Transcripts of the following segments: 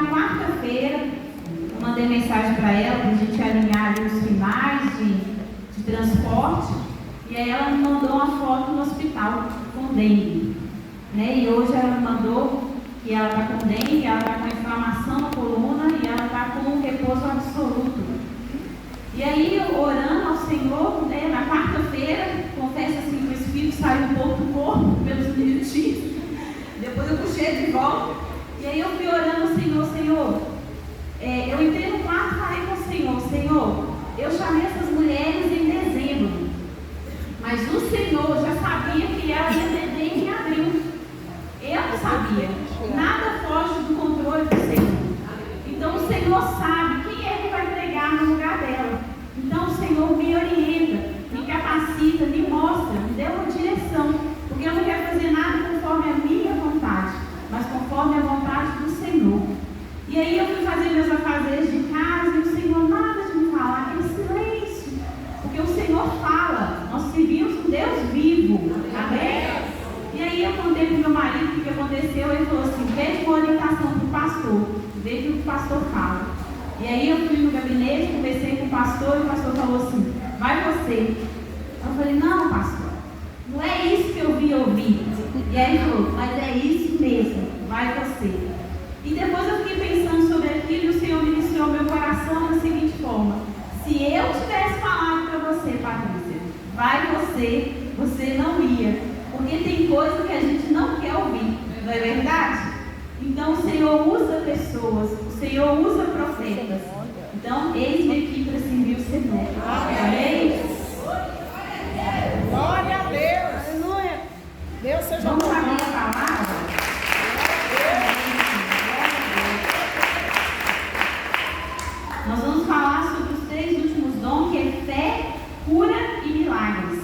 na quarta-feira, eu mandei mensagem para ela, para a gente alinhar ali os finais de transporte, e aí ela me mandou uma foto no hospital com dengue, né? E hoje ela me mandou que ela está com dengue, ela está com inflamação na coluna e ela está com um repouso absoluto. E aí, orando ao Senhor, né, na quarta-feira, confesso assim que o Espírito saiu um pouco do corpo, pelos minutinhos, depois eu puxei de volta, e aí eu fui orando ao Senhor, eu entrei no quarto e falei com o Senhor, eu chamei essas mulheres em dezembro, mas o Senhor já sabia que ela ia ter dengue em abril. Eu não sabia. Nada foge do controle do Senhor. Então o Senhor sabe quem é que vai pregar no lugar dela. Então o Senhor me orienta, me capacita, me mostra, me deu uma direção. Porque eu não quero fazer nada conforme a minha vontade, mas conforme a vontade do Senhor. E aí eu fui fazer meus afazeres de casa e o Senhor nada de me falar, aquele silêncio. Porque o Senhor fala, nós servimos um Deus vivo. Amém? E aí eu contei para o meu marido o que aconteceu, ele falou assim, veja uma orientação para o pastor, veja o que o pastor fala. E aí eu fui no gabinete, conversei com o pastor, e o pastor falou assim, vai você. Eu falei, não pastor, não é isso que eu vi ouvir. E aí ele falou, mas é isso mesmo, vai você. E depois eu fiquei pensando sobre aquilo e o Senhor ministrou meu coração da seguinte forma, se eu tivesse falado para você, Patrícia, vai você, você não ia. Porque tem coisa que a gente não quer ouvir, não é verdade? Então o Senhor usa pessoas, o Senhor usa profetas. Então, eis-me aqui para servir o Senhor. Amém? Glória a Deus! Aleluia! Deus seja Vamos abrir a palavra? Nós vamos falar sobre os 3 últimos dons, que é fé, cura e milagres.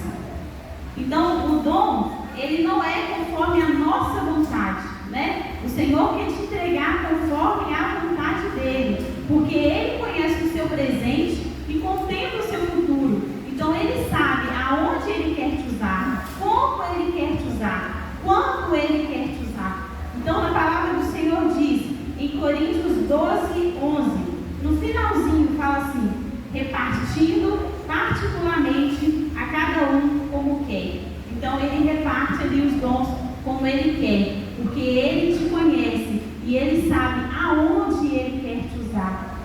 Então, o dom, ele não é conforme a nossa vontade, né? O Senhor quer te entregar conforme a vontade dele, porque ele conhece o seu presente e contempla o seu futuro. Então, ele sabe aonde ele quer te usar, como ele quer te usar, quando ele quer te usar. Então, na palavra do Senhor diz, em Coríntios 12, 11, no finalzinho fala assim, repartindo particularmente a cada um como quer. Então ele reparte ali os dons como ele quer, porque ele te conhece e ele sabe aonde ele quer te usar.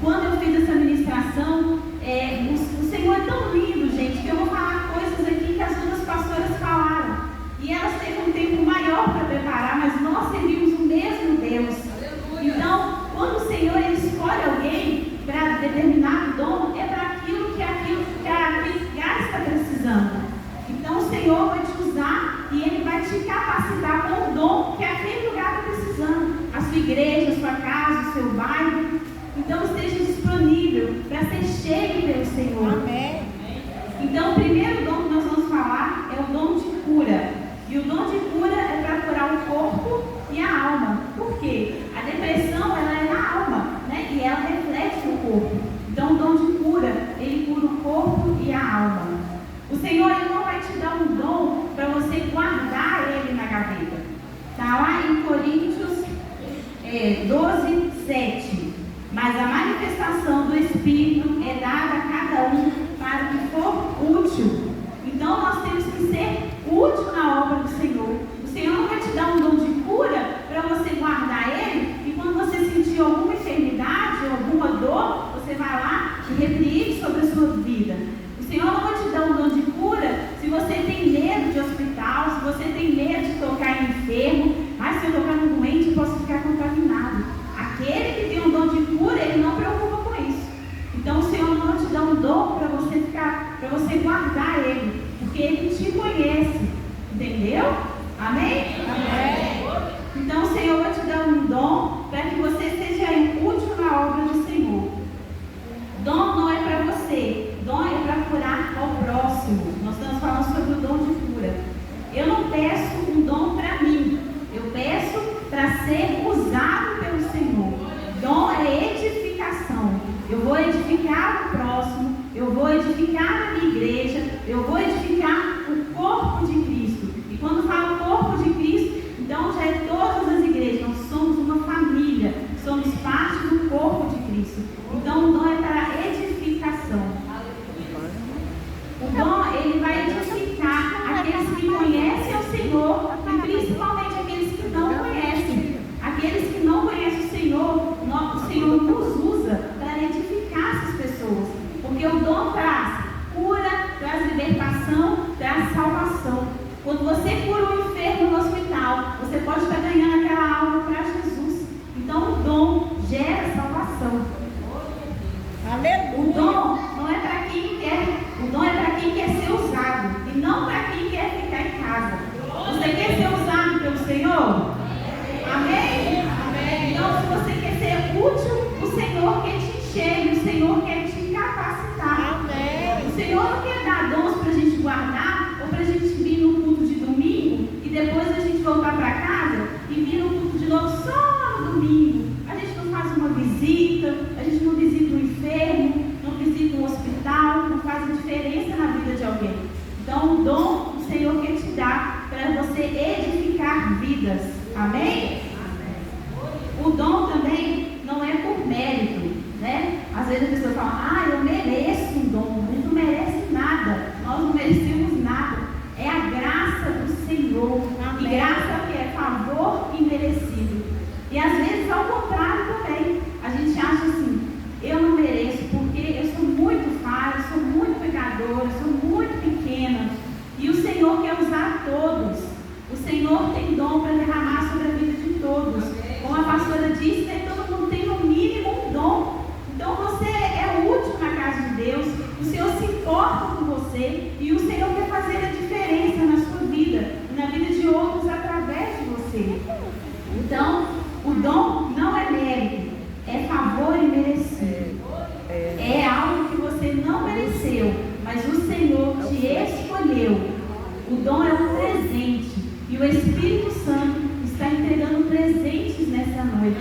Quando eu fiz essa ministração, o Senhor é tão lindo, gente, que eu vou falar coisas aqui que as outras pastoras falaram. E elas teve um tempo maior para preparar, mas nós servimos o mesmo Deus. Então, quando o Senhor ele escolhe alguém para determinado dom, é para aquilo que aquele lugar está precisando. Então, o Senhor vai te usar e ele vai te capacitar com o dom que aquele lugar está precisando. A sua igreja, a sua casa, o seu bairro. Então, esteja disponível para ser cheio pelo Senhor. Amém. Então, o primeiro dom que nós vamos falar é o dom de cura. E o dom de cura é para curar o corpo e a alma. Por quê? A depressão, ela é na alma, né? E ela reflete no corpo. Então, o dom de cura, ele cura o corpo e a alma. O Senhor, ele não vai te dar um dom para você guardar ele na gaveta. Está lá em Coríntios 12, 7. Mas a manifestação do Espírito é dada a cada um para o que for útil. Então, nós temos que ser útil na obra do Senhor. O Senhor não vai te dar um dom de cura para você guardar ele e quando você sentir alguma enfermidade ou alguma dor, você vai lá e repreende sobre a sua vida. O Senhor não vai te dar um dom de cura se você tem medo de hospital, se você tem medo de tocar em enfermo. Mas se eu tocar no doente, eu posso ficar contaminado. Aquele que tem um dom de cura, ele não preocupa com isso. Então o Senhor não vai te dar um dom para você guardar ele, porque ele te conhece. Entendeu? Amém? Amém. Então o Senhor vai te dar um dom para que você seja útil na obra do Senhor. Dom não é para você, dom é para curar ao próximo. Nós estamos falando sobre o dom de cura. Eu não peço um dom para mim, eu peço para ser usado pelo Senhor. Dom é edificação. Eu vou edificar o próximo, eu vou edificar a minha igreja, eu vou edificar o corpo de Cristo. E quando falo corpo de Cristo, então já é todas as igrejas. Nós somos uma família, somos o mínimo. A gente não faz uma visita, a gente não visita um enfermo, não visita um hospital, não faz diferença na vida de alguém. Então, o dom o Senhor quer te dar para você edificar vidas. Amém? O dom também não é por mérito, né? Às vezes a pessoa fala, eu mereço um dom. A gente não merece nada, nós não merecemos nada. É a graça do Senhor. Amém. E graça que é favor imerecido. E às vezes ao contrário também. A gente acha assim, eu não mereço porque eu sou muito falha, sou muito pecadora, sou muito pequena. E o Senhor quer usar todos. O Senhor tem dom para derramar sobre a vida de todos. Como a pastora disse, né, todo mundo tem no mínimo um dom. Então você é útil na casa de Deus. O Senhor se importa com você. E o Senhor quer fazer a diferença na sua vida e na vida de outros através de você. Então, o dom não é mérito, é favor imerecido. É algo que você não mereceu, mas o Senhor te escolheu. O dom é um presente e o Espírito Santo está entregando presentes nessa noite.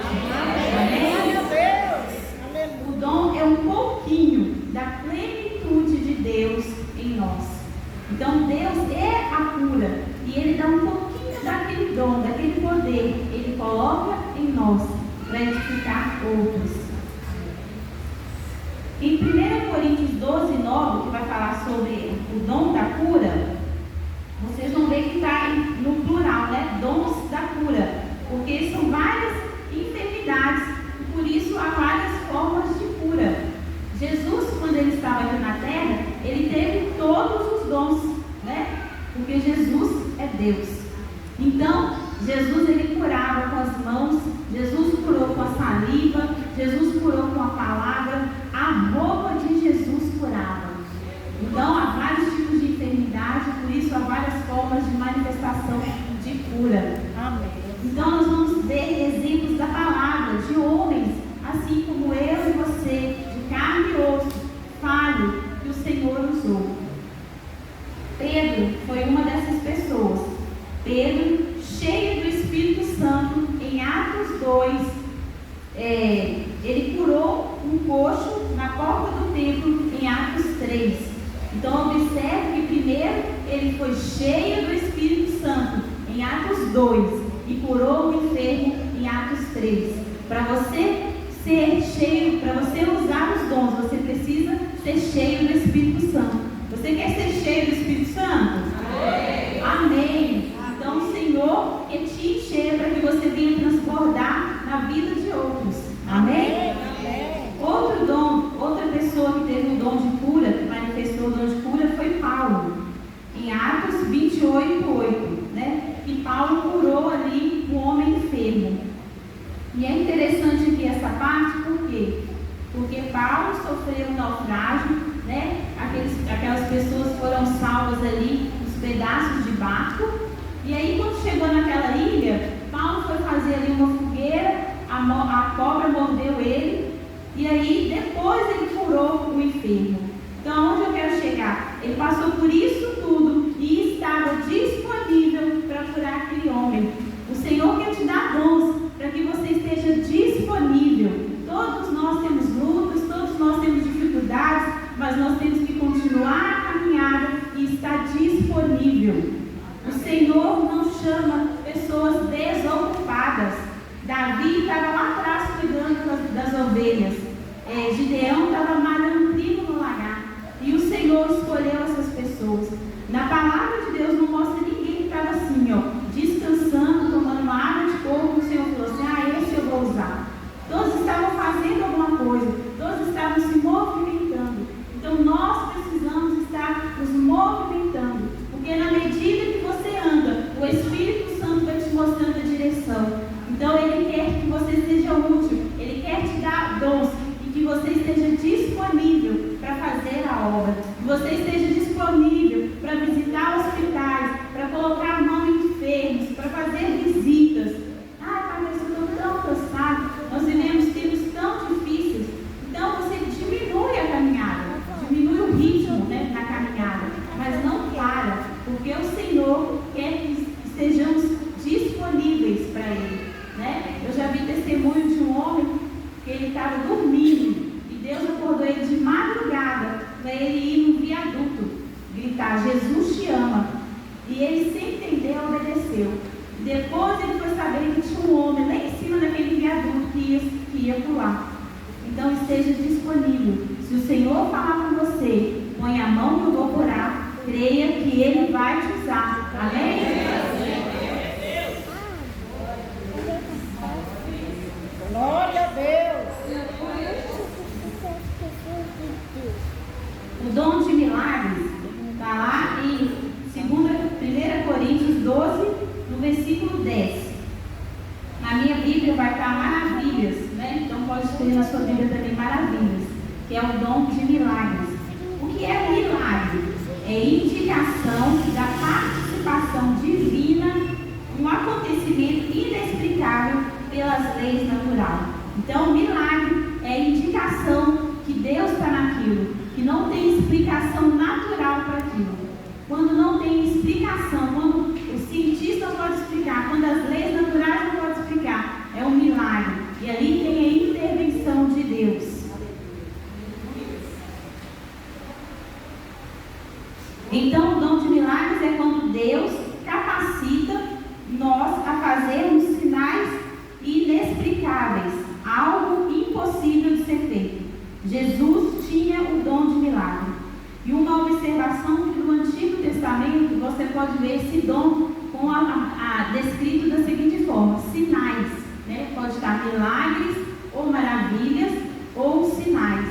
Amém? O dom é um pouquinho da plenitude de Deus em nós. Então Deus é a cura e Ele dá um pouquinho daquele dom, daquele poder. Ele coloca em nós para edificar outros. Em 1 Coríntios 12, 9, que vai falar sobre o dom da cura, vocês vão ver que está no plural, né? Dons da cura. Porque são várias enfermidades e por isso há várias formas de cura. Jesus, quando ele estava aqui na terra, ele teve todos os dons, né? Porque Jesus é Deus. Então, Jesus ele curava com as mãos, Jesus curou com a saliva, Jesus curou com a palavra, a roupa de Jesus curava. Então, há vários tipos de enfermidade, por isso há várias formas de manifestação de cura. Amém. Então, nós vamos ver exemplos da palavra de homens, assim como eu e você, de carne e osso, falho, que o Senhor usou. Pedro foi uma dessas pessoas. Pedro, cheio do Espírito Santo, em Atos 2, ele curou um coxo na porta do templo em Atos 3. Então observe que primeiro ele foi cheio do Espírito Santo em Atos 2 e curou o enfermo em Atos 3. Para você ser cheio, para você usar os dons, você precisa ser cheio do Espírito Santo. Você quer ser cheio do Espírito Santo? Amém. Amém. Então o Senhor quer te encher para que você venha transbordar na vida de outros. Amém? Amém. Outro dom, outra pessoa que teve o dom de cura, que manifestou o dom de cura, foi Paulo. Em Atos 28, 8, né? E Paulo curou ali um homem enfermo. E é interessante aqui essa parte, por quê? Porque Paulo sofreu um naufrágio, né? Aquelas pessoas foram salvas ali nos pedaços de barco. E aí, quando chegou naquela ilha, Paulo foi fazer ali uma fogueira, a cobra mordeu ele, e aí depois ele curou o enfermo. Então, onde eu quero chegar? Ele passou por isso tudo e estava disponível para curar aquele homem. O Senhor quer te dar dons para que você esteja disponível. Todos nós temos lutas, todos nós temos dificuldades, mas nós temos que continuar a caminhada e estar disponível. O Senhor não chama pessoas desocupadas. Davi estava lá atrás cuidando das ovelhas. Gideão estava malhando trigo no lagar. E o Senhor escolheu essas pessoas. Na palavra de Deus não mostra ninguém que estava assim, descansando, tomando uma água de coco. O Senhor falou assim, esse eu vou usar. Todos estavam fazendo alguma coisa. Todos estavam se movimentando. Então nós precisamos estar nos movimentando. Porque na medida que você anda, o Espírito Santo vai te mostrando a direção. Então Ele quer que você seja útil, Ele quer te dar dons e que você esteja disponível para fazer a obra, que você esteja disponível para visitar hospitais, para colocar a mão em enfermos, para fazer visitas. Pai, mas eu estou tão cansado, nós vivemos tempos tão difíceis. Então você diminui a caminhada, diminui o ritmo, né, na caminhada, mas não para, porque o Senhor quer que estejamos disponíveis para Ele. Né? Eu já vi testemunhos que ele estava dormindo e Deus acordou ele de madrugada para ele ir no viaduto, gritar: Jesus te ama. E ele, sem entender, obedeceu. Depois ele foi saber que tinha um homem lá em cima daquele viaduto que ia pular. Então esteja disponível. Se o Senhor falar com você, põe a mão que eu vou orar, creia que Ele vai te usar. Amém? Glória a Deus. O dom de milagres está lá em 1 Coríntios 12, no versículo 10. Na minha Bíblia vai estar maravilhas, né? Então pode ter na sua Bíblia também maravilhas, que é o dom de milagres. O que é milagre? É indicação da participação divina, um acontecimento inexplicável pelas leis naturais. Então, milagre é indicação que Deus está naquilo, que não tem explicação natural para aquilo. Quando não tem explicação, quando o cientista não pode explicar, quando as leis naturais não podem explicar, é um milagre. E ali tem a intervenção de Deus. Então, o dom de milagres é quando Deus capacita nós a fazermos sinais inexplicáveis, algo impossível de ser feito. Jesus tinha o dom de milagre. E uma observação que no Antigo Testamento você pode ver esse dom descrito da seguinte forma: sinais, né? Pode estar milagres, ou maravilhas, ou sinais.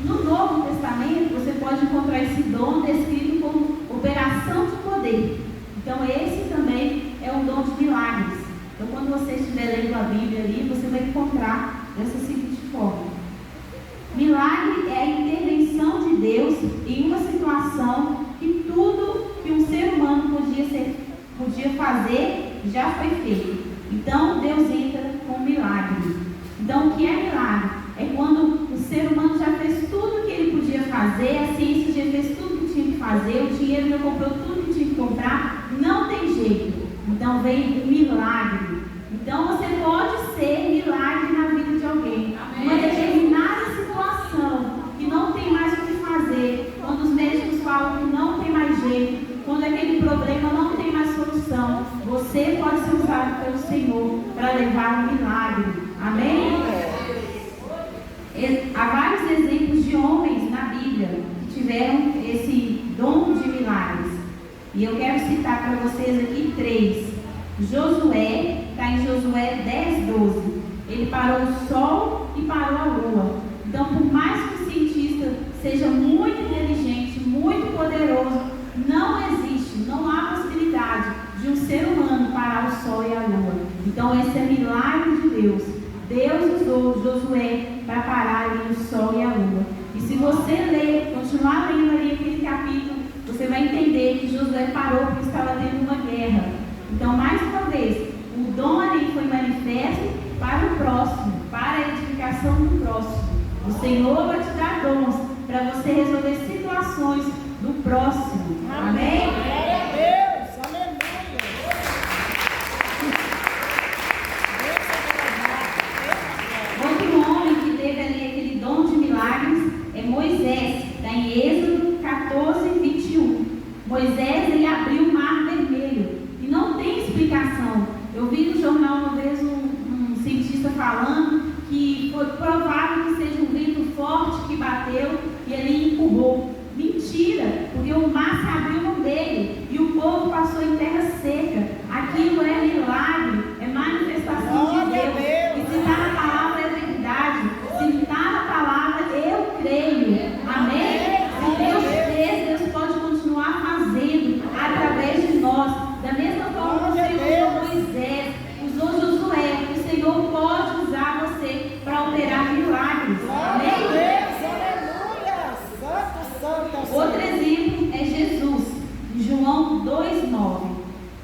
No Novo Testamento você pode encontrar esse dom descrito como operação de poder. Então esse também é um dom de milagres. Então quando você estiver lendo a Bíblia ali, você vai encontrar dessa seguinte forma: milagre é a intervenção de Deus em uma situação que tudo que um ser humano podia fazer já foi feito. Então Deus entra com milagre. Então o que é milagre? É quando o ser humano já fez tudo que ele podia fazer, a ciência já fez tudo que tinha que fazer, o dinheiro já comprou tudo que tinha que comprar, não tem jeito. Então vem o milagre. Então você pode ser milagre na vida de alguém. Amém. Uma determinada situação que não tem mais o que fazer, quando os médicos falam que não tem mais jeito, quando aquele problema não tem mais solução, você pode ser usado pelo Senhor para levar um milagre. Amém? Há vários exemplos de homens na Bíblia que tiveram esse dom de milagres. E eu quero citar para vocês aqui 3. Josué, está em Josué 10:12. Ele parou o sol e parou a lua. Então, por mais que o cientista seja muito inteligente, muito poderoso, não existe, não há possibilidade de um ser humano parar o sol e a lua. Então, esse é milagre de Deus. Deus usou Josué para parar ali o sol e a lua. E se você ler, continuar lendo ali aquele capítulo, você vai entender que Josué parou porque estava tendo uma guerra. Então, mais uma vez, o dom ali foi manifesto para o próximo, para a edificação do próximo. O Senhor vai te dar dons para você resolver situações do próximo. Amém? Glória a Deus. Aleluia. Outro homem que teve ali aquele dom de milagres é Moisés. Está em Êxodo 14:21. Moisés, ele abriu o mar vermelho. E não tem explicação. Eu vi no jornal uma vez um cientista falando que foi provável que seja um vento forte que bateu e ele empurrou. Mentira, porque o mar se abriu no meio e o povo passou em terra seca. Aquilo é milagre, é manifestação de Deus. E se está na palavra é verdade. Se está na palavra, eu creio. Amém? Se Deus fez, Deus pode continuar fazendo através de nós. Da mesma forma que o Senhor usou Moisés, usou Josué, o Senhor pode usar você para operar milagres. Amém? Outro exemplo é Jesus, em João 2:9.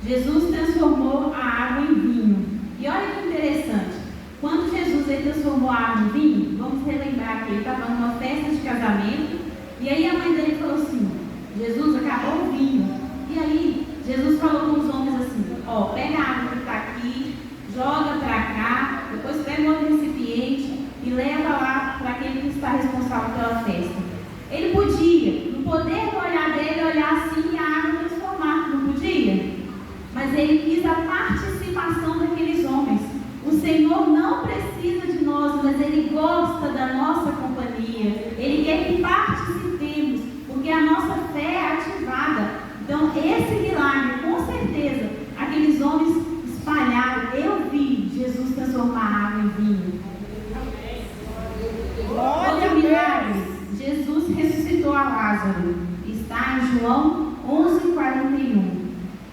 Jesus transformou a água em vinho. E olha que interessante, quando Jesus transformou a água em vinho, vamos relembrar que ele estava numa festa de casamento, e aí a mãe dele falou assim: Jesus, acabou o vinho. E aí Jesus falou com os homens assim: ó, pega a água que está aqui, joga para cá, depois pega outro recipiente e leva poder do olhar dele olhar assim e a água transformar. Não podia? Mas ele quis a participação daqueles homens. O Senhor não precisa de nós, mas Ele gosta da nossa companhia. Ele quer que participemos, porque a nossa fé é ativada. Então, esse milagre, com certeza, aqueles homens espalharam. Eu vi Jesus transformar água em vinho. Outro milagre, Jesus ressuscitou a Lázaro. Está em João 11:41.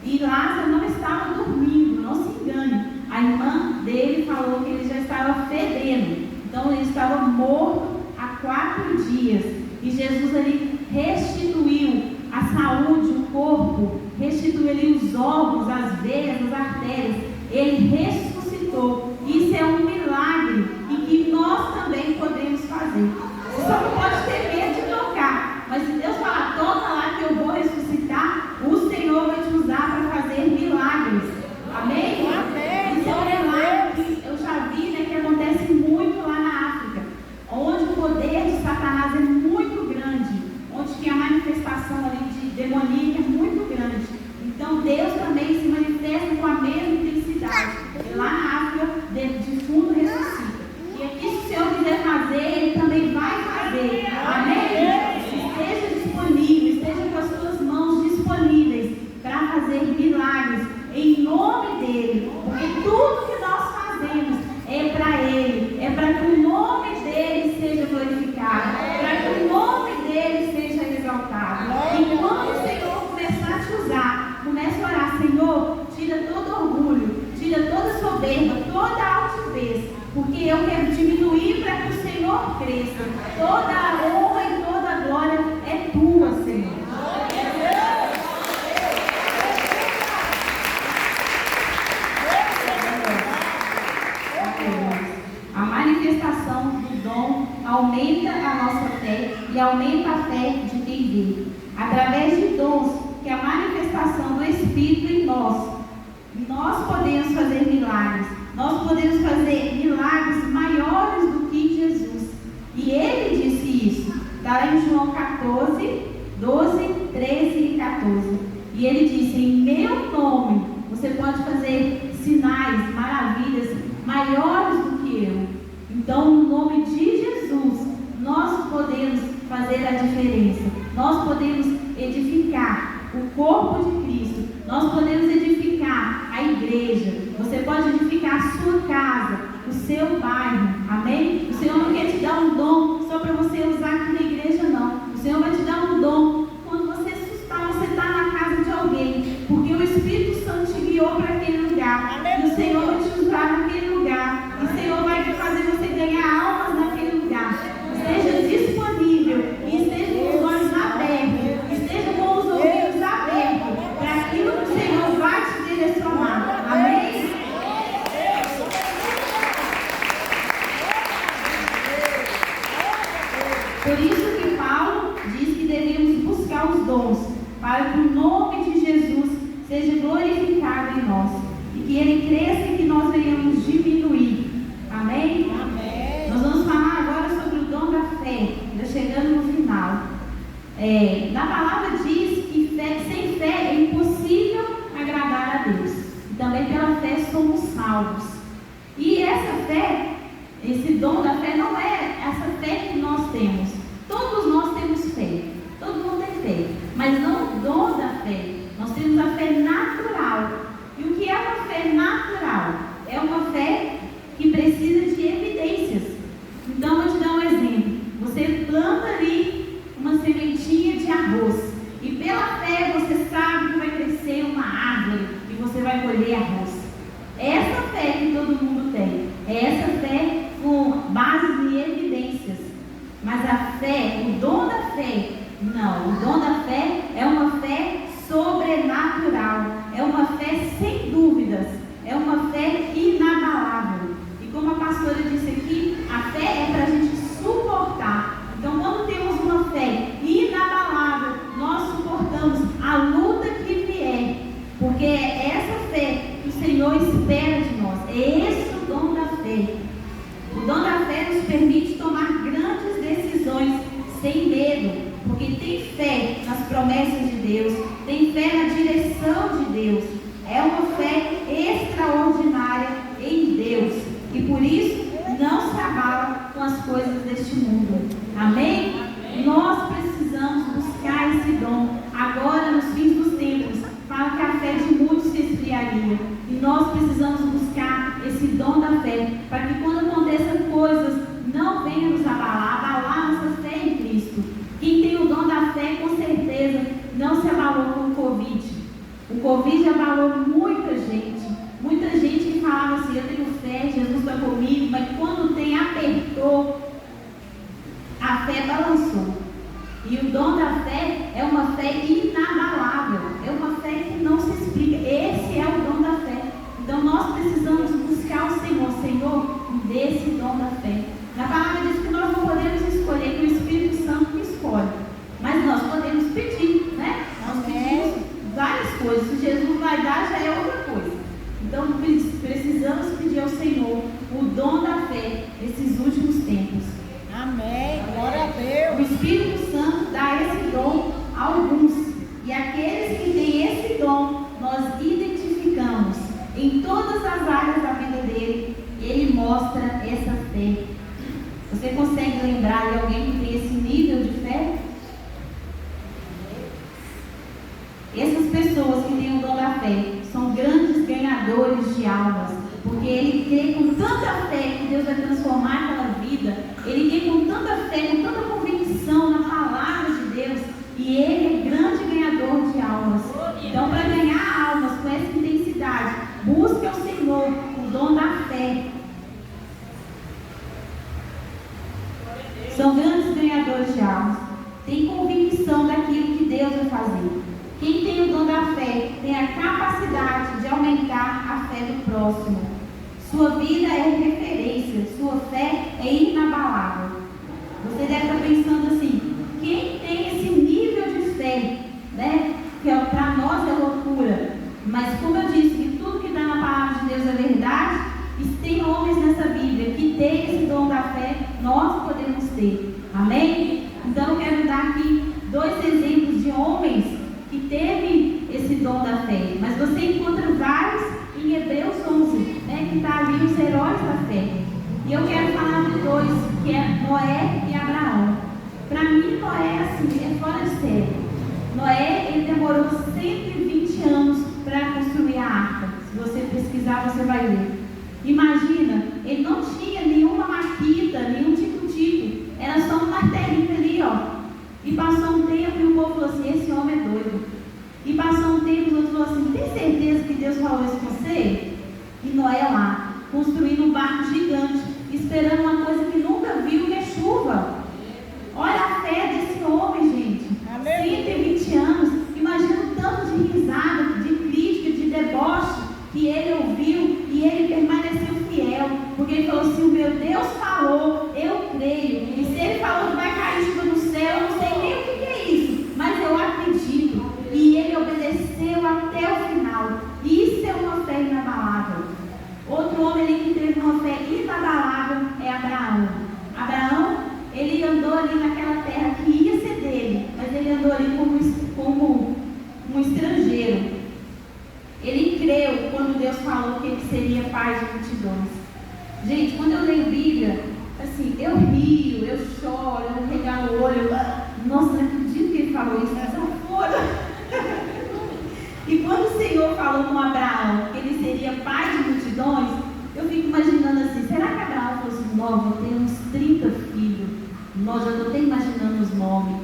E Lázaro não estava dormindo, não se engane. A irmã dele falou que ele já estava fedendo. Então ele estava morto há 4 dias. E Jesus ali restituiu a saúde, o corpo, restituiu ali os órgãos, as veias, as artérias. Ele ressuscitou. Isso é um milagre e que nós também podemos fazer. Você só não pode ter medo de tocar. Mas se Deus falar, toca lá que eu vou ressuscitar, o Senhor vai te usar para fazer milagres. Amém? Amém. Isso é um milagre que eu já vi, né, que acontece muito lá na África, onde o poder de Satanás é muito grande, onde que a manifestação ali de demoníaca é muito grande. Então Deus também se manifesta com a mesma intensidade. E lá na África, de fundo ressuscita. E aqui, se o Senhor quiser fazer, Ele também vai fazer. Amém? Esteja disponível, esteja com as suas mãos disponíveis para fazer milagres em nome dEle. Porque tudo que nós fazemos é para Ele, é para que o nome dEle seja glorificado, para que o nome dEle seja exaltado. E quando o Senhor começar a te usar, comece a orar: Senhor, tira todo orgulho, tira toda soberba, toda altivez, porque eu quero diminuir para que o Senhor cresça. Toda a honra e toda a glória é tua, Senhor. A manifestação do dom aumenta a nossa fé e aumenta a fé de quem vê. Através de dons, que é a manifestação do Espírito em nós podemos fazer milagres. Nós podemos fazer milagres maiores do que Jesus. E Ele disse isso. Está lá em João 14, 12, 13 e 14. E Ele disse: em meu nome você pode fazer sinais, maravilhas maiores do que eu. Então, no nome de Jesus, nós podemos fazer a diferença. Nós podemos edificar o corpo de Cristo. Nós podemos edificar a igreja. Você pode edificar a sua casa, o seu bairro. Amém? O Senhor não quer te dar um dom só para você usar aqui na igreja, não. O Senhor vai te dar um dom quando você assustar, você está na casa de alguém, porque o Espírito Santo te guiou para aquele lugar. E o Senhor vai te usar naquele lugar. E o Senhor vai fazer você ganhar almas naquele lugar. Esteja disponível e esteja com os olhos abertos, esteja com os ouvidos abertos para aquilo que o Senhor vai te direcionar. Amém? Por isso que Paulo diz que devemos buscar os dons, para que o nome de Jesus seja glorificado em nós, e que Ele cresça e que nós venhamos diminuir. Amém? Amém. Nós vamos falar agora sobre o dom da fé, já chegando no final. Na palavra diz que sem fé é impossível agradar a Deus. E também pela fé somos salvos. E essa fé, esse dom da fé, não é essa fé que nós temos. Todos nós temos fé. Todo mundo tem fé. Mas não o dom da fé. Nós temos a fé natural. E o que é uma fé natural? É uma fé que precisa de evidências. Então, vou te dar um exemplo. Você planta ali uma sementinha de arroz. E pela fé você sabe que vai crescer uma árvore e você vai colher arroz. É essa fé que todo mundo tem. É essa fé com base em evidências. Mas a fé, o dom da fé, não. O dom da fé é uma fé sobrenatural. É uma fé sem dúvidas. É uma fé inabalável. E como a pastora disse aqui, a fé é para a gente suportar. Então, quando temos uma fé inabalável, nós suportamos a luta que vier. Porque é essa fé que o Senhor espera de nós. É esse o dom da fé. O dom da fé nos permite tomar grandes decisões sem medo. Porque tem fé as coisas deste mundo. Amém? Nós precisamos buscar esse dom. Agora, nos fins dos tempos, fala que a fé de muitos se esfriaria. E nós precisamos buscar esse dom da fé, para que quando aconteçam coisas, não venha nos abalar nossa fé em Cristo. Quem tem o dom da fé, com certeza, não se abalou com o Covid. O Covid abalou muita gente. Muita gente que falava assim, eu tenho fé, Jesus está comigo, mas quando tem, apertou, a fé balançou. E o dom da fé é uma fé inabalável, é uma fé que não se explica. Esse é o dom da fé. Então nós precisamos buscar o Senhor. Senhor, me dê esse dom da fé. Na palavra diz que nós não podemos escolher, que o Espírito Santo que escolhe. Mas nós podemos pedir, né? Nós pedimos várias coisas. Se Jesus vai dar, já é outra coisa. Então precisamos pedir ao Senhor o dom da fé nesses últimos tempos. Amém. Glória a Deus. O Espírito Santo dá esse dom a alguns. E aqueles que têm esse dom, nós identificamos em todas as áreas da vida dele. Ele mostra essa fé. Você consegue lembrar de alguém que tem esse nível de fé? Essas pessoas que têm o dom da fé são grandes ganhadores de almas, porque ele crê com tanta fé que Deus vai transformar aquela vida. Ele crê com tanta fé, com tanta convicção na palavra de Deus, e ele é grande ganhador de almas. Então, para ganhar almas com essa intensidade, busque ao Senhor o dom da fé. São grandes ganhadores de almas. Tem convicção daquilo que Deus vai fazer. Quem tem o dom da fé tem a capacidade de aumentar a fé do próximo. Sua vida é referência, sua fé é inabalável. Você deve estar pensando assim, quem tem esse nível de fé, né? Que para nós é loucura. Mas como eu disse, que tudo que está na palavra de Deus é verdade, e tem homens nessa Bíblia que têm esse dom da fé, nós podemos ter. Amém? Então eu quero dar aqui 2 exemplos de homens que teve esse dom da fé, mas você encontra vários em Hebreus 11, né, que está ali os heróis da fé. E eu quero falar de 2, que é Noé e Abraão. Para mim, Noé assim, é fora de série. Noé, ele demorou 120 anos para construir a arca. Se você pesquisar, você vai ver. Imagina, ele não tinha nenhuma maquita, nenhum tico-tico, era só um martelinho ali, ó. E passou um tempo e o povo falou assim, esse homem é doido. E passou um tempo e o outro falou assim, tem certeza que Deus falou isso com você? E Noé lá, construindo um barco gigante, esperando uma coisa que nunca viu, que é chuva. Olha a fé desse homem, gente. 120 anos, imagina o tanto de risada, de crítica, de deboche que ele ouviu, e ele permaneceu fiel, porque ele falou assim, o meu Deus falou, eu creio, e se ele falou que vai cair chuva no céu, eu não sei nem o que é isso, mas eu acredito, e ele obedeceu até o final. Isso é uma fé inabalável. Outro homem ali que teve uma fé inabalável é Abraão. Abraão, ele andou ali naquela terra que ia ser dele, mas ele andou ali como um estrangeiro. Ele creu quando Deus falou que ele seria pai de multidões. Gente, quando eu leio Bíblia, assim, eu rio, eu choro, eu regalo o olho. Nossa, não acredito que ele falou isso, mas eu fora. E quando o Senhor falou com Abraão que ele seria pai de multidões, eu fico imaginando assim, será que Abraão falou assim, nós temos uns 30 filhos, nós já estou até imaginando os nomes.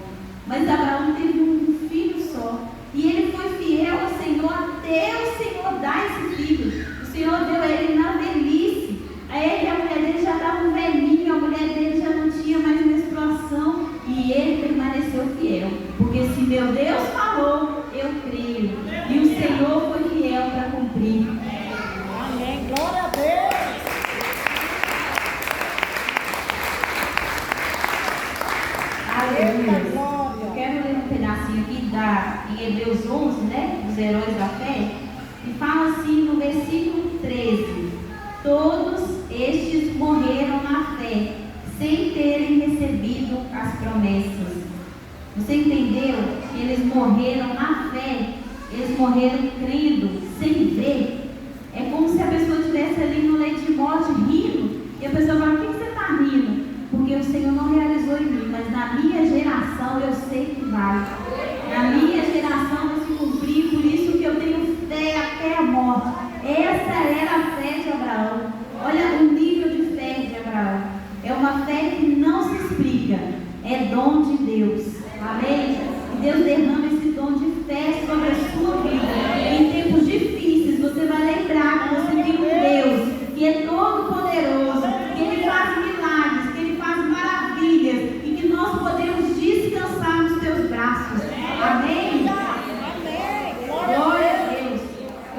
Mas Abraão teve um filho só. E ele foi fiel ao Senhor até o Senhor dar esse filho. O Senhor deu a ele na velhice. A ele, a mulher dele já estava um velhinho, a mulher dele já não tinha mais menstruação. E ele permaneceu fiel. Porque se meu Deus falou, eu creio. E o Senhor foi fiel para cumprir. Amém. Glória a Deus. Aleluia. Eu quero ler um pedacinho aqui em Hebreus 11, né? Os heróis da fé. E fala assim no versículo 13: todos estes morreram na fé, sem terem recebido as promessas. Você entendeu? Que eles morreram na fé, eles morreram crendo, sem ver. É como se a pessoa estivesse ali no leito de morte rindo, e a pessoa fala, por que você está rindo? Porque uma fé que não se explica, é dom de Deus. Amém? E Deus derrama esse dom de fé sobre a sua vida. Em tempos difíceis, você vai lembrar que você tem um Deus que é todo poderoso, que Ele faz milagres, que Ele faz maravilhas e que nós podemos descansar nos teus braços. Amém? Glória a Deus.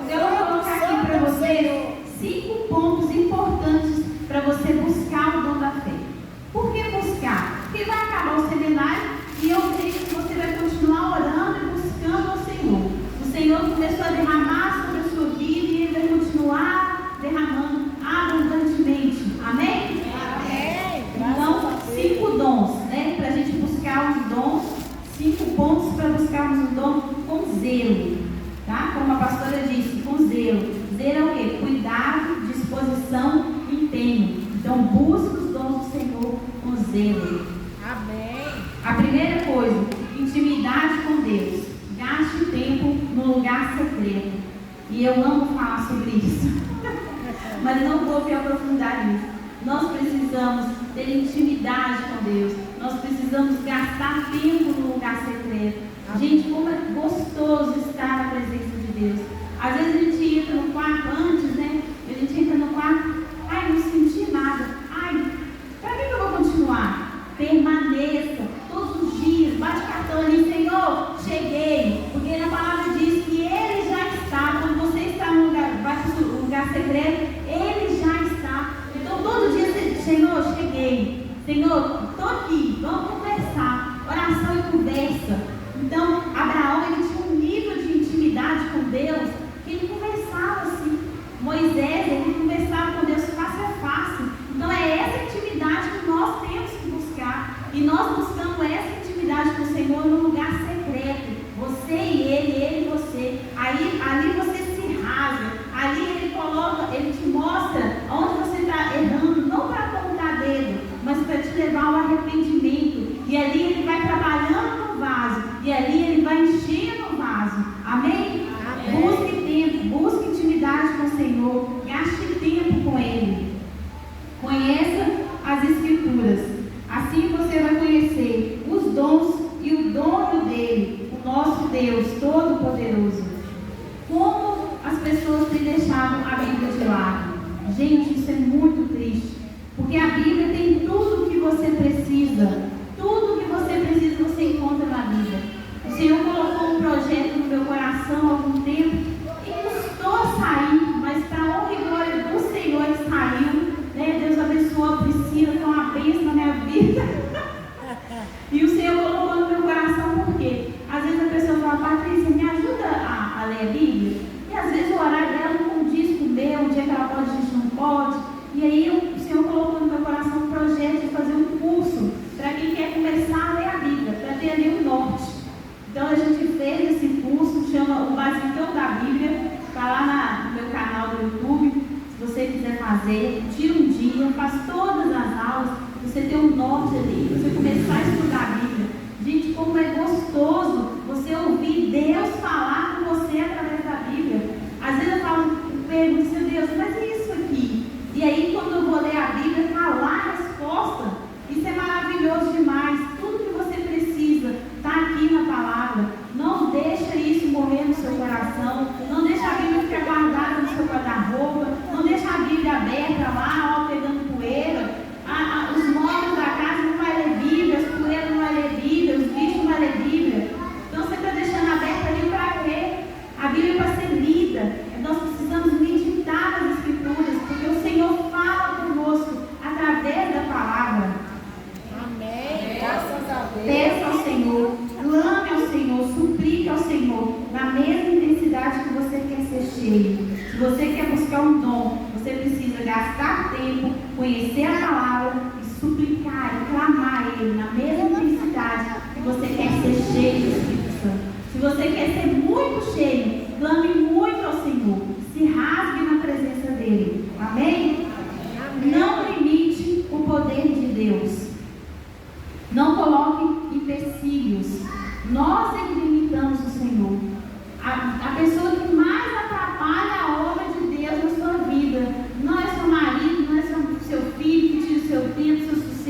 Eu vou colocar aqui para vocês 5 pontos importantes para você buscar o dom da fé. Por que buscar? Porque vai acabar o seminário e eu creio que você vai continuar orando e buscando ao Senhor. O Senhor começou a derramar sobre a sua vida e Ele vai continuar derramando abundantemente. Amém? Amém. Então, 5 dons, né? Para a gente buscar os dons, 5 pontos para buscarmos o dom com zelo. Tá? Como a pastora disse, com zelo. Zelo é o quê? Cuidado, disposição e empenho. Então, busque os dons do Senhor com zelo. Amém. A primeira coisa, intimidade com Deus. Gaste tempo no lugar secreto. E eu amo falar sobre isso. Mas não vou me aprofundar nisso. Nós precisamos ter intimidade com Deus. Nós precisamos gastar tempo no lugar secreto. Gente, como é gostoso estar na presença de Deus. Às vezes a gente entra no quarto antes, né? A gente entra no quarto, ai, não senti nada. Ai, para que eu vou continuar? Permaneça todos os dias, bate cartão ali, Senhor, cheguei. Porque na palavra diz que Ele já está. Quando você está no lugar, vai para o lugar secreto, Ele já está. Então todo dia, Senhor, cheguei. Senhor, estou aqui, vamos conversar. Oração e conversa. Então, Abraão, ele tinha um nível de intimidade com Deus, que ele conversava assim. Moisés, ele conversava com Deus face a face. Então, é essa intimidade que nós temos que buscar. E nós buscamos essa intimidade com o Senhor no lugar secreto. Você e ele e você. Aí, ali você se rasga. Ali ele coloca, ele te mostra onde você está errando, não para apontar dedo, mas para te levar ao arrependimento. E ali ele vai trabalhando no vaso. E ali ele vai enchendo o vaso. Amém? Amém. Busque tempo, busque intimidade com o Senhor. Gaste tempo com Ele. Conheça as Escrituras. Assim você vai conhecer os dons e o dono dele, o nosso Deus Todo-Poderoso. Como as pessoas têm deixado a Bíblia de lado. Gente, isso é muito triste. Porque a Bíblia tem tudo o que você precisa. Tudo que você precisa você encontra na Bíblia. O Senhor colocou um projeto no meu coração há algum tempo e custou sair, mas para a honra e glória do Senhor ele saiu. Né? Deus abençoou a Priscila, que é uma bênção na minha vida. E o Senhor colocou no meu coração por quê? Às vezes a pessoa fala, Patrícia, me ajuda a ler a Bíblia? E às vezes o horário dela não condiz com o meu, um dia que ela pode, a gente não pode. E aí o Senhor colocou no meu coração um projeto de fazer um curso para quem quer começar a ler a Bíblia, para ter ali o norte. Então a gente fez esse curso, chama o Basicão da Bíblia, está lá no meu canal do YouTube. Se você quiser fazer, tira um dia, faz todas as aulas, você tem um norte ali, você começar a estudar a Bíblia. Gente, como é gostoso você ouvir Deus falar com você através da Bíblia. Às vezes eu pergunto, seu Deus, mas e isso aqui? E aí quando eu vou ler a Bíblia, está lá a resposta. Isso é maravilhoso demais. Tudo que você precisa está aqui na palavra. Não deixa isso morrer no seu coração. Não deixa a Bíblia ficar guardada no seu guarda-roupa. Não deixa a Bíblia aberta lá, ó, pegando poeira. Os móveis da casa não vai ler Bíblia, as poeiras não vai ler Bíblia, os bichos não vai ler Bíblia. Então você está deixando aberta ali para quê? A Bíblia é para ser lida. Nós precisamos meditar nas Escrituras, porque o Senhor fala conosco através da palavra. Amém. Graças a Deus. Peça ao Senhor, clame ao Senhor, suplique ao Senhor, na mesma intensidade que você quer ser cheio. Se você quer buscar um dom, você precisa gastar tempo, conhecer a palavra e suplicar e clamar a Ele na mesma intensidade que você quer ser cheio do Espírito Santo. Se você quer ser muito cheio, clame muito ao Senhor, se rasgue na presença dEle. Amém? Amém. Não limite o poder de Deus. Não coloque empecilhos. Nós é que limitamos o Senhor. A pessoa que mais atrapalha a obra de Deus na sua vida não é seu marido, não é seu filho que tira o seu tempo, seu sucesso.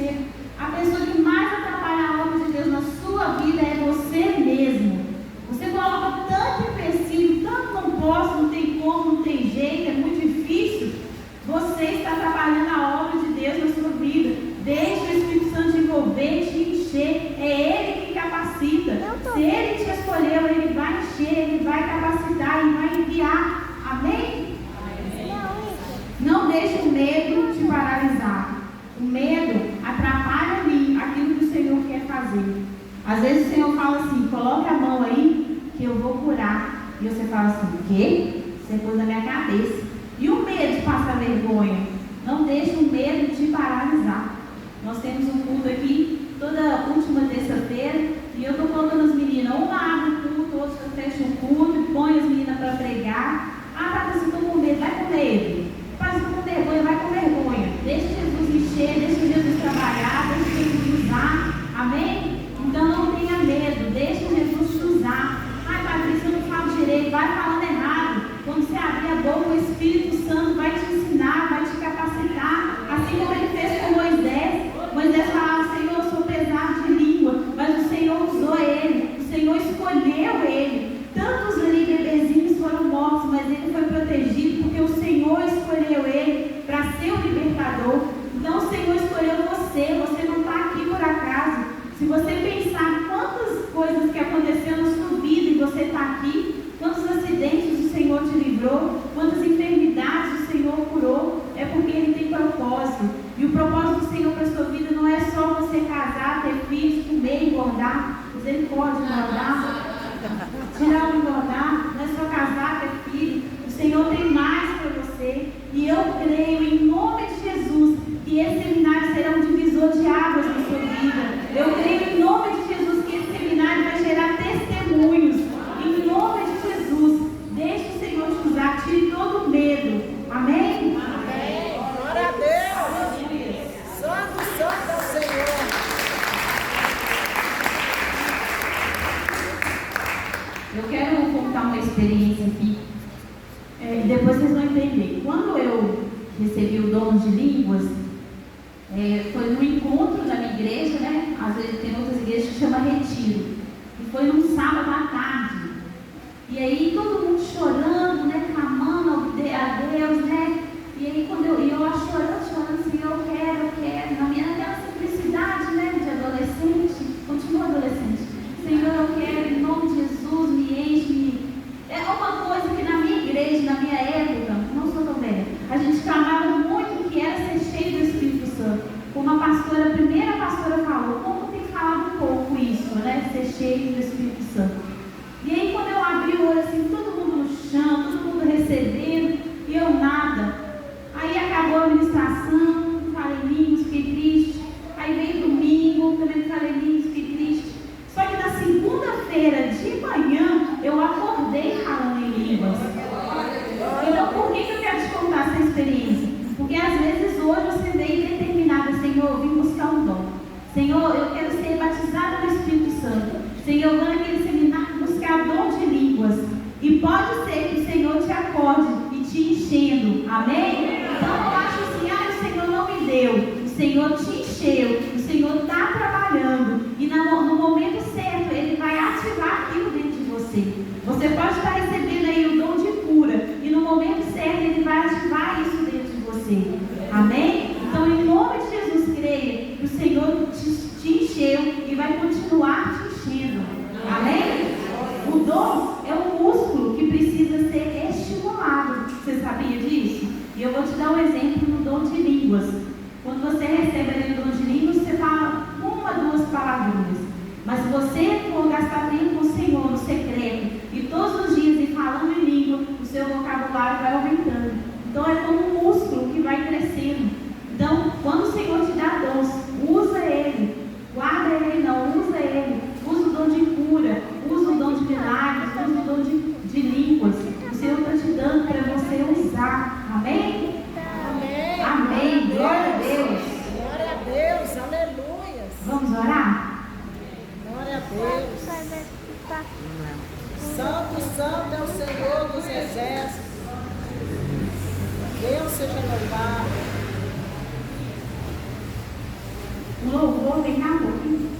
Às vezes o Senhor fala assim, coloque a mão aí que eu vou curar. E você fala assim, o quê? Você pôs na minha cabeça. E o medo de passar vergonha? Não deixe o medo te paralisar. Nós temos um culto aqui toda última terça-feira e eu estou colocando as meninas, uma abre o culto, outra fecha o culto, põe as meninas para pregar. Ah, Patrícia, estou com medo, vai com medo. Faz com vergonha, vai com vergonha. Deixa Jesus mexer, deixa Jesus trabalhar, deixa Jesus usar. Amém? Então não tenha medo, deixa Jesus te usar. Ai, Patrícia, eu não falo direito, vai falando errado. Quando você abrir a boca, o Espírito Santo vai te ensinar, vai te capacitar. Assim como ele fez com Moisés. Moisés falava, Senhor, eu sou pesado de língua, mas o Senhor usou ele, o Senhor escolheu ele. Tantos ali bebezinhos foram mortos, mas ele foi protegido porque o Senhor escolheu ele para ser o libertador. Então o Senhor escolheu você não está aqui por acaso. Se você pensar quantas coisas que aconteceram na sua vida e você está aqui, quantos acidentes o Senhor te livrou, quantas enfermidades o Senhor curou, é porque Ele tem propósito. E o propósito do Senhor para a sua vida não é só você casar, ter filhos, comer, engordar. Misericórdia, engordar. Tirar o engordar, não é só casar, ter filho. O Senhor tem mais para você. E eu creio em nome de Jesus que esse seminário será um divisor de águas na sua vida. Eu creio em nome de Jesus que esse seminário vai gerar testemunhos. Em nome de Jesus, deixe o Senhor te usar, tire todo o medo. Amém? Amém. Glória a Deus. Santo, santo é o Senhor. Eu quero contar uma experiência aqui. Depois vocês vão entender. Quando eu recebi o dom de línguas, foi no encontro da minha igreja, né? Às vezes tem outras igrejas que chama retiro. E foi num sábado à tarde. E aí todo mundo chorando, né? Clamando a Deus, né? E aí quando eu lá chorando, Senhor, eu quero. Naquela simplicidade, né? De adolescente, continuo adolescente. Senhor, eu quero, em nome de Jesus, me enche. É uma coisa que na minha igreja, na minha época, não sou tão velha, a gente clamava muito que era ser cheio do Espírito Santo. Como a primeira pastora falou, como tem falado um pouco isso, né? Ser cheio do Espírito Santo. E aí quando eu abri o olho assim, todo mundo no chão, todo mundo recebendo, e eu nada. Aí acabou a ministração, falei línguas, fiquei triste. Aí veio domingo, também falei línguas, fiquei triste. Só que na segunda-feira de manhã, eu acordei falando em línguas. Então por que eu quero te contar essa experiência? Porque às vezes hoje você veio determinada, Senhor, eu vim buscar um dom. Senhor, eu quero ser batizada no Espírito Santo. Senhor, eu vou naquele seminário buscar dom de línguas. E pode ser que o Senhor te acorde e te enchendo. Amém? Então eu acho assim, o Senhor não me deu. O Senhor te encheu. O Senhor está trabalhando. E no momento certo, Ele vai ativar aquilo dentro de você. Você pode estar recebendo aí o dom de cura. E no momento certo, Ele vai ativar isso dentro de você. Amém? Então, em nome de Jesus, creia que o Senhor te encheu e vai continuar te enchendo. Amém? O dom é um músculo que precisa ser estimulado. Você sabia disso? E eu vou te dar um exemplo no dom de línguas. Quando você recebe ali o dom de línguas, você fala uma, duas palavrinhas. Mas se você for gastar tempo com o Senhor no secreto e todos os dias ir falando em língua, o seu vocabulário vai aumentando. Então é como um músculo que vai crescendo. Então, quando o Senhor te dá dons, usa ele. Guarda ele não, usa ele. Usa o dom de cura, usa o dom de milagres, usa o dom de línguas. O Senhor está te dando para você usar. Amém? Amém. Amém. Glória a Deus. Glória a Deus. Aleluia. Vamos orar? Glória a Deus. Santo, santo é o Senhor dos exércitos. Deus seja louvado. O louvor vem cá um pouquinho.